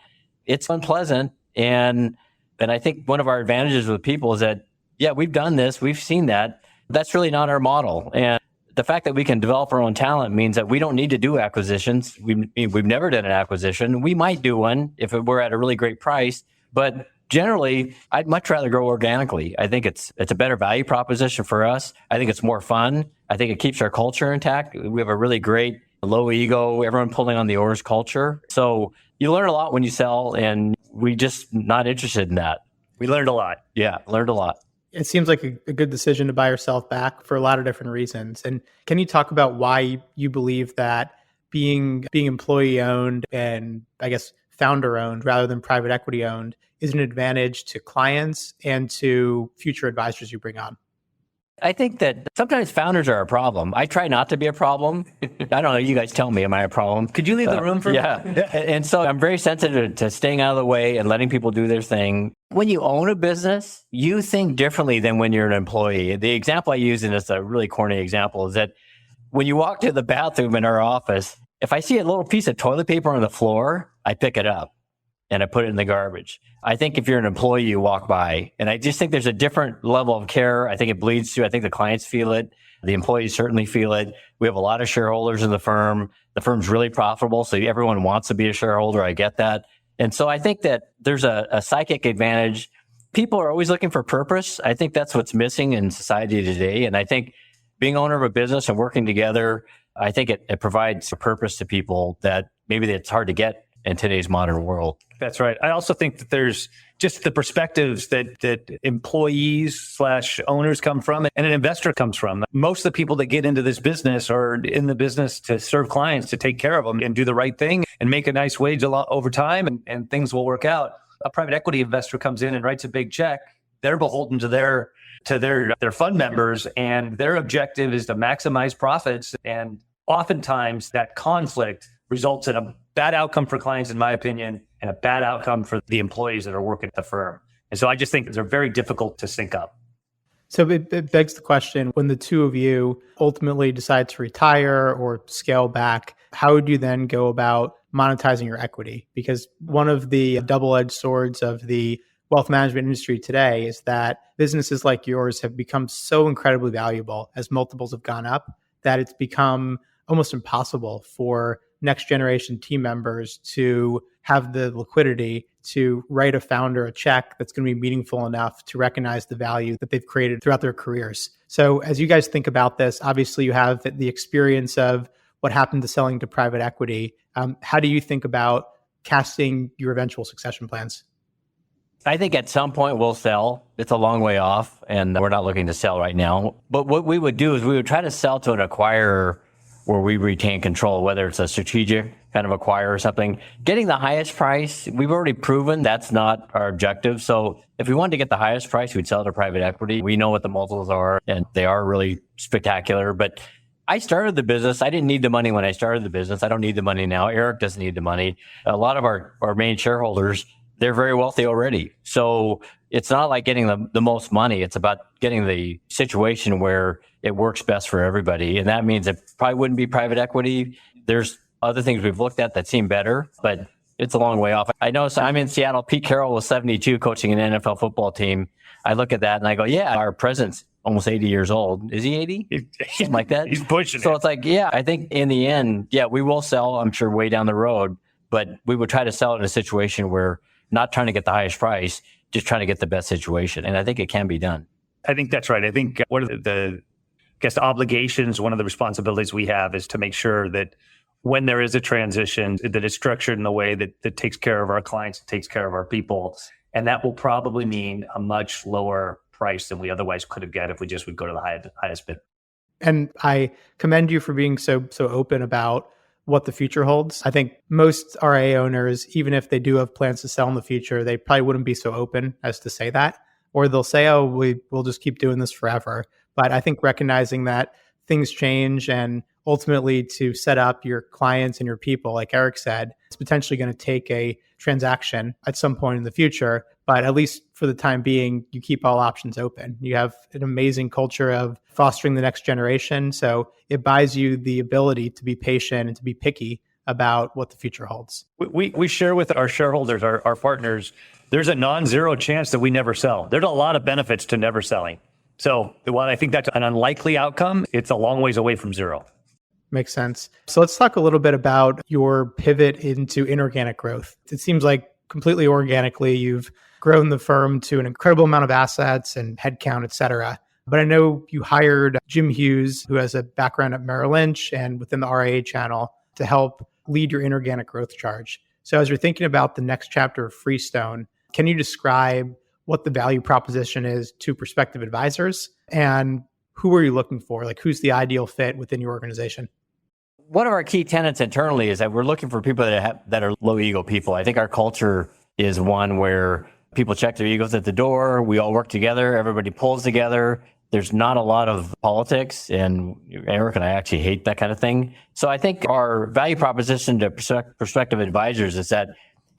it's unpleasant. And I think one of our advantages with people is that, yeah, we've done this. We've seen that. That's really not our model. And the fact that we can develop our own talent means that we don't need to do acquisitions. We've never done an acquisition. We might do one if it were at a really great price. But generally, I'd much rather grow organically. I think it's a better value proposition for us. I think it's more fun. I think it keeps our culture intact. We have a really great low ego, everyone pulling on the oars culture. So you learn a lot when you sell, and we just not interested in that. We learned a lot. Yeah, learned a lot. It seems like a good decision to buy yourself back for a lot of different reasons. And can you talk about why you believe that being employee owned and I guess founder owned rather than private equity owned is an advantage to clients and to future advisors you bring on? I think that sometimes founders are a problem. I try not to be a problem. I don't know. You guys tell me, am I a problem? Could you leave the room for yeah. And so I'm very sensitive to staying out of the way and letting people do their thing. When you own a business, you think differently than when you're an employee. The example I use, and it's a really corny example, is that when you walk to the bathroom in our office, if I see a little piece of toilet paper on the floor, I pick it up and I put it in the garbage. I think if you're an employee, you walk by. And I just think there's a different level of care. I think it bleeds through. I think the clients feel it. The employees certainly feel it. We have a lot of shareholders in the firm. The firm's really profitable, so everyone wants to be a shareholder. I get that. And so I think that there's a psychic advantage. People are always looking for purpose. I think that's what's missing in society today. And I think being owner of a business and working together, I think it provides a purpose to people that maybe it's hard to get in today's modern world. That's right. I also think that there's just the perspectives that employees/owners come from and an investor comes from. Most of the people that get into this business are in the business to serve clients, to take care of them and do the right thing and make a nice wage a lot over time, and things will work out. A private equity investor comes in and writes a big check. They're beholden to their fund members, and their objective is to maximize profits. And oftentimes that conflict results in a bad outcome for clients, in my opinion, and a bad outcome for the employees that are working at the firm. And so I just think they're very difficult to sync up. So it begs the question, when the two of you ultimately decide to retire or scale back, how would you then go about monetizing your equity? Because one of the double-edged swords of the wealth management industry today is that businesses like yours have become so incredibly valuable as multiples have gone up that it's become almost impossible for next generation team members to have the liquidity to write a founder a check that's going to be meaningful enough to recognize the value that they've created throughout their careers. So as you guys think about this, obviously you have the experience of what happened to selling to private equity. How do you think about casting your eventual succession plans? I think at some point we'll sell. It's a long way off, and we're not looking to sell right now. But what we would do is we would try to sell to an acquirer where we retain control, whether it's a strategic kind of acquire or something. Getting the highest price, we've already proven that's not our objective. So if we wanted to get the highest price, we'd sell to private equity. We know what the multiples are, and they are really spectacular. But I started the business. I didn't need the money when I started the business. I don't need the money now. Erik doesn't need the money. A lot of our main shareholders, they're very wealthy already. So it's not like getting the most money. It's about getting the situation where it works best for everybody. And that means it probably wouldn't be private equity. There's other things we've looked at that seem better, but it's a long way off. I know I'm in Seattle. Pete Carroll was 72 coaching an NFL football team. I look at that and I go, yeah, our president's almost 80 years old. Is he 80? Something like that. He's pushing So it. it's like, yeah, I think in the end, yeah, we will sell, I'm sure, way down the road, but we would try to sell it in a situation where not trying to get the highest price, just trying to get the best situation. And I think it can be done. I think that's right. I think one of the obligations, one of the responsibilities we have is to make sure that when there is a transition, that it's structured in a way that takes care of our clients, takes care of our people, And that will probably mean a much lower price than we otherwise could have got if we just would go to the highest bid. And I commend you for being so open about what the future holds. I think most RIA owners, even if they do have plans to sell in the future, they probably wouldn't be so open as to say that. Or they'll say, oh, we'll just keep doing this forever. But I think recognizing that things change and ultimately to set up your clients and your people, like Erik said, it's potentially going to take a transaction at some point in the future. But at least for the time being, you keep all options open. You have an amazing culture of fostering the next generation. So it buys you the ability to be patient and to be picky about what the future holds. We share with our shareholders, our partners, there's a non-zero chance that we never sell. There's a lot of benefits to never selling. So while I think that's an unlikely outcome, it's a long ways away from zero. Makes sense. So let's talk a little bit about your pivot into inorganic growth. It seems like completely organically, you've grown the firm to an incredible amount of assets and headcount, et cetera. But I know you hired Jim Hughes, who has a background at Merrill Lynch and within the RIA channel, to help lead your inorganic growth charge. So as you're thinking about the next chapter of Freestone, can you describe what the value proposition is to prospective advisors and who are you looking for? Like, who's the ideal fit within your organization? One of our key tenets internally is that we're looking for people that are low ego people. I think our culture is one where people check their egos at the door. We all work together. Everybody pulls together. There's not a lot of politics, and Erik and I actually hate that kind of thing. So I think our value proposition to prospective advisors is that,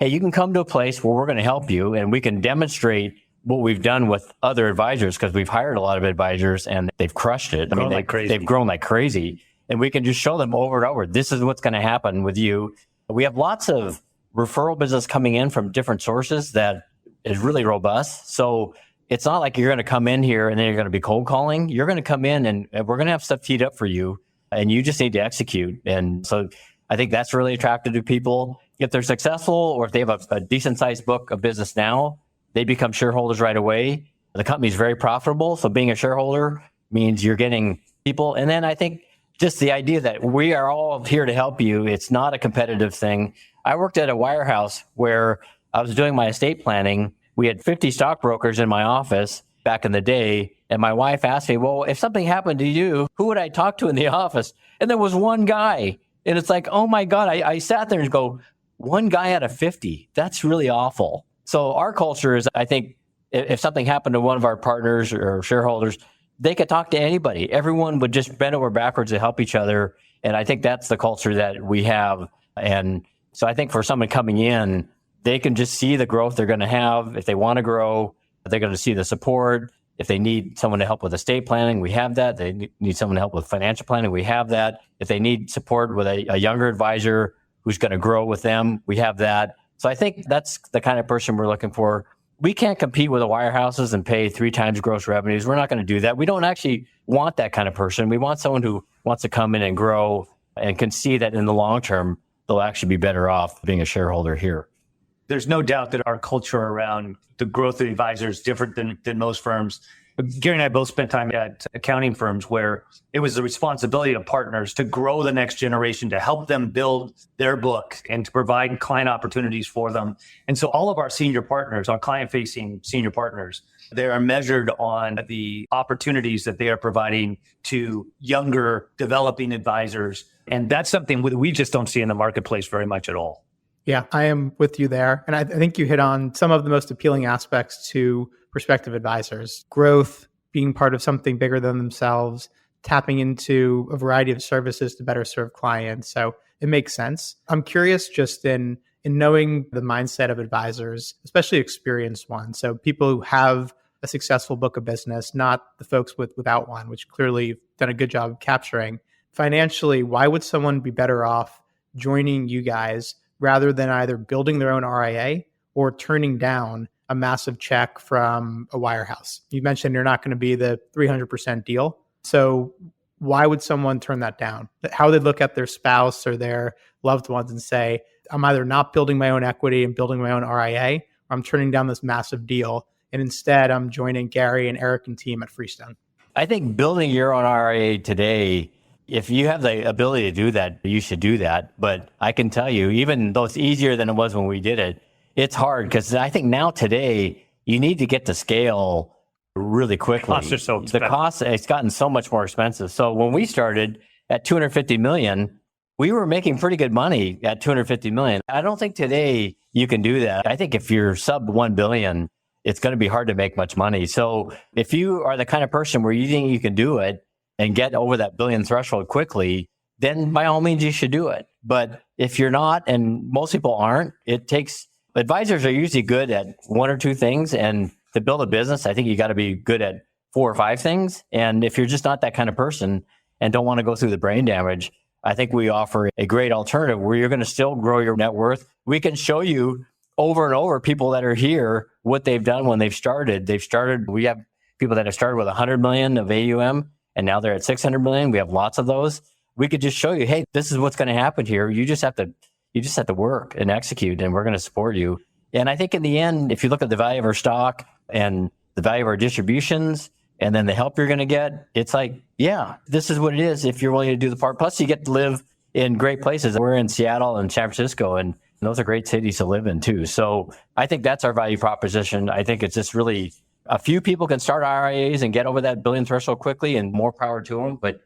hey, you can come to a place where we're going to help you and we can demonstrate what we've done with other advisors, because we've hired a lot of advisors and they've crushed it. They've grown like crazy. And we can just show them over and over, this is what's going to happen with you. We have lots of referral business coming in from different sources that is really robust. So it's not like you're going to come in here and then you're going to be cold calling. You're going to come in and we're going to have stuff teed up for you and you just need to execute. And so I think that's really attractive to people. If they're successful or if they have a decent sized book of business now, they become shareholders right away. The company's very profitable. So being a shareholder means you're getting people. And then I think just the idea that we are all here to help you. It's not a competitive thing. I worked at a wirehouse where I was doing my estate planning. We had 50 stockbrokers in my office back in the day. And my wife asked me, well, if something happened to you, who would I talk to in the office? And there was one guy. And it's like, oh my God, I sat there and go, one guy out of 50. That's really awful. So our culture is, I think, if something happened to one of our partners or shareholders, they could talk to anybody. Everyone would just bend over backwards to help each other. And I think that's the culture that we have. And so I think for someone coming in, they can just see the growth they're going to have. If they want to grow, they're going to see the support. If they need someone to help with estate planning, we have that. They need someone to help with financial planning, we have that. If they need support with a younger advisor who's going to grow with them, we have that. So I think that's the kind of person we're looking for. We can't compete with the wirehouses and pay 3 times gross revenues. We're not going to do that. We don't actually want that kind of person. We want someone who wants to come in and grow and can see that in the long term, they'll actually be better off being a shareholder here. There's no doubt that our culture around the growth of advisors is different than most firms. Gary and I both spent time at accounting firms where it was the responsibility of partners to grow the next generation, to help them build their book and to provide client opportunities for them. And so all of our senior partners, our client-facing senior partners, they are measured on the opportunities that they are providing to younger developing advisors. And that's something we just don't see in the marketplace very much at all. Yeah, I am with you there. And I think you hit on some of the most appealing aspects to prospective advisors: growth, being part of something bigger than themselves, tapping into a variety of services to better serve clients. So it makes sense. I'm curious just in knowing the mindset of advisors, especially experienced ones. So people who have a successful book of business, not the folks without one, which clearly you've done a good job of capturing. Financially, why would someone be better off joining you guys rather than either building their own RIA or turning down a massive check from a wirehouse? You mentioned you're not going to be the 300% deal. So why would someone turn that down? How they look at their spouse or their loved ones and say, I'm either not building my own equity and building my own RIA, or I'm turning down this massive deal. And instead, I'm joining Gary and Erik and team at Freestone. I think building your own RIA today, if you have the ability to do that, you should do that. But I can tell you, even though it's easier than it was when we did it, it's hard because I think now today you need to get to scale really quickly. Costs are so The expensive. cost, it's gotten so much more expensive. So when we started at 250 million, we were making pretty good money at 250 million. I don't think today you can do that. I think if you're sub 1 billion, it's going to be hard to make much money. So if you are the kind of person where you think you can do it and get over that billion threshold quickly, then by all means you should do it. But if you're not, and most people aren't, advisors are usually good at one or two things. And to build a business, I think you got to be good at 4 or 5 things. And if you're just not that kind of person and don't want to go through the brain damage, I think we offer a great alternative where you're going to still grow your net worth. We can show you over and over people that are here, what they've done when they've started. We have people that have started with 100 million of AUM and now they're at 600 million. We have lots of those. We could just show you, hey, this is what's going to happen here. You just have to work and execute, and we're going to support you. And I think in the end, if you look at the value of our stock and the value of our distributions and then the help you're going to get, it's like, yeah, this is what it is if you're willing to do the part. Plus, you get to live in great places. We're in Seattle and San Francisco, and those are great cities to live in too. So I think that's our value proposition. I think it's just really a few people can start IRAs and get over that billion threshold quickly, and more power to them. But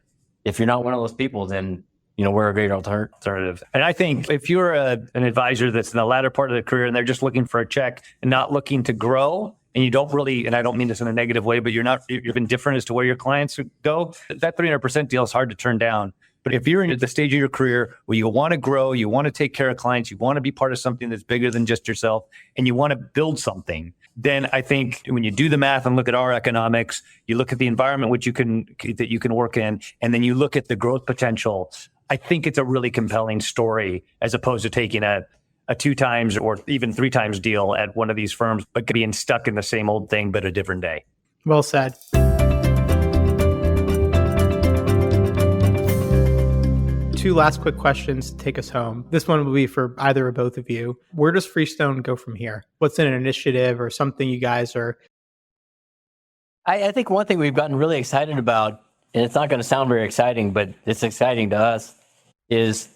if you're not one of those people, then we're a great alternative. And I think if you're an advisor that's in the latter part of their career and they're just looking for a check and not looking to grow, and you don't really, and I don't mean this in a negative way, but you're indifferent as to where your clients go, that 300% deal is hard to turn down. But if you're in the stage of your career where you want to grow, you want to take care of clients, you want to be part of something that's bigger than just yourself, and you want to build something, then I think when you do the math and look at our economics, you look at the environment that you can work in, and then you look at the growth potential, I think it's a really compelling story as opposed to taking a 2 times or even 3 times deal at one of these firms, but being stuck in the same old thing, but a different day. Well said. 2 last quick questions to take us home. This one will be for either or both of you. Where does Freestone go from here? What's an initiative or something you guys are... I think one thing we've gotten really excited about, and it's not going to sound very exciting, but it's exciting to us, is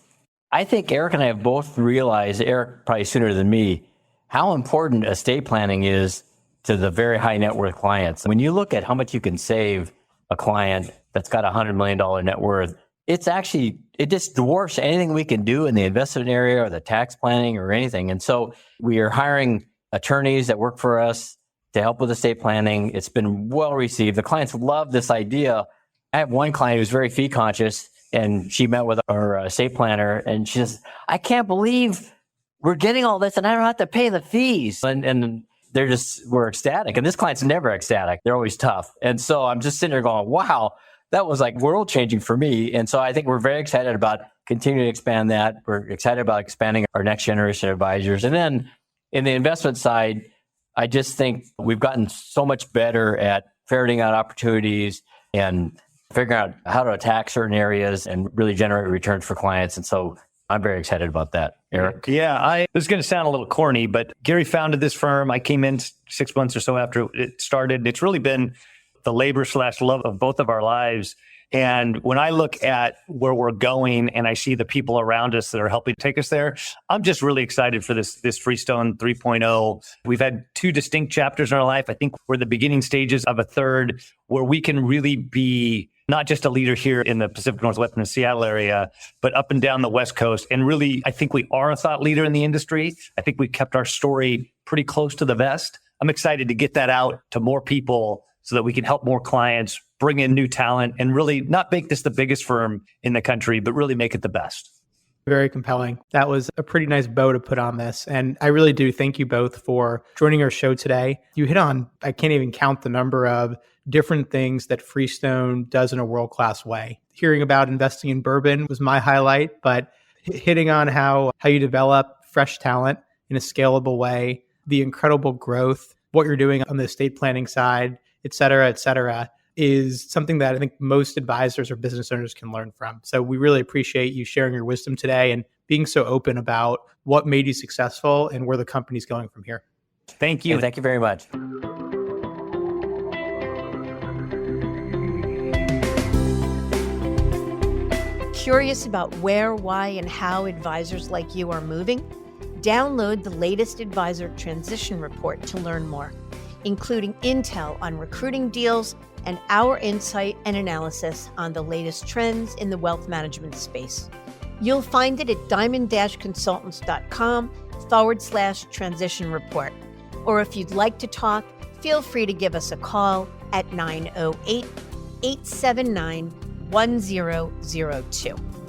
I think Eric and I have both realized, Eric probably sooner than me, how important estate planning is to the very high net worth clients. When you look at how much you can save a client that's got $100 million net worth, it just dwarfs anything we can do in the investment area or the tax planning or anything. And so we are hiring attorneys that work for us to help with estate planning. It's been well received. The clients love this idea. I have one client who's very fee conscious, and she met with our estate planner, and she says, I can't believe we're getting all this and I don't have to pay the fees. And we're ecstatic. And this client's never ecstatic. They're always tough. And so I'm just sitting there going, wow, that was like world changing for me. And so I think we're very excited about continuing to expand that. We're excited about expanding our next generation of advisors. And then in the investment side, I just think we've gotten so much better at ferreting out opportunities and figuring out how to attack certain areas and really generate returns for clients. And so I'm very excited about that. Eric? Yeah, this is going to sound a little corny, but Gary founded this firm. I came in 6 months or so after it started. It's really been the labor/love of both of our lives. And when I look at where we're going and I see the people around us that are helping take us there, I'm just really excited for this Freestone 3.0. We've had 2 distinct chapters in our life. I think we're the beginning stages of a third where we can really be not just a leader here in the Pacific Northwest and the Seattle area, but up and down the West Coast. And really, I think we are a thought leader in the industry. I think we kept our story pretty close to the vest. I'm excited to get that out to more people so that we can help more clients, bring in new talent, and really not make this the biggest firm in the country, but really make it the best. Very compelling. That was a pretty nice bow to put on this. And I really do thank you both for joining our show today. You hit on, I can't even count the number of different things that Freestone does in a world-class way. Hearing about investing in bourbon was my highlight, but hitting on how you develop fresh talent in a scalable way, the incredible growth, what you're doing on the estate planning side, et cetera, is something that I think most advisors or business owners can learn from. So we really appreciate you sharing your wisdom today and being so open about what made you successful and where the company's going from here. Thank you. And thank you very much. Curious about where, why, and how advisors like you are moving? Download the latest Advisor Transition Report to learn more, including intel on recruiting deals and our insight and analysis on the latest trends in the wealth management space. You'll find it at diamond-consultants.com/transition report. Or if you'd like to talk, feel free to give us a call at 908-879-1002.